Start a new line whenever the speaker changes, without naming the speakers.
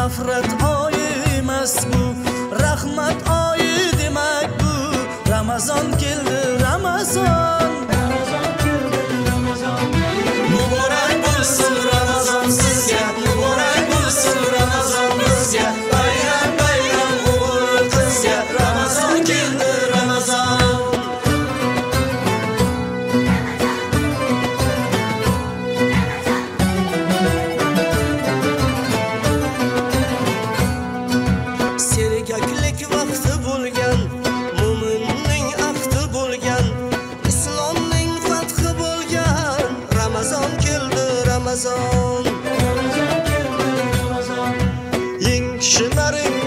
nafrat oyi emas bu, rahmat oyi demak bu. Ramazon keldi, Ramazon. Muborak bo'lsin Ramazon sizga, muborak bo'lsin Ramazon bizga. Bayram bayram o'g'il qizga, Ramazon keldi, Ramazon. Sergaklik vaqti bo'lgan, mo'minning ahdi bo'lgan, islomning fathi bo'lgan. Ramazon keldi, Ramazon. Eng kishilaring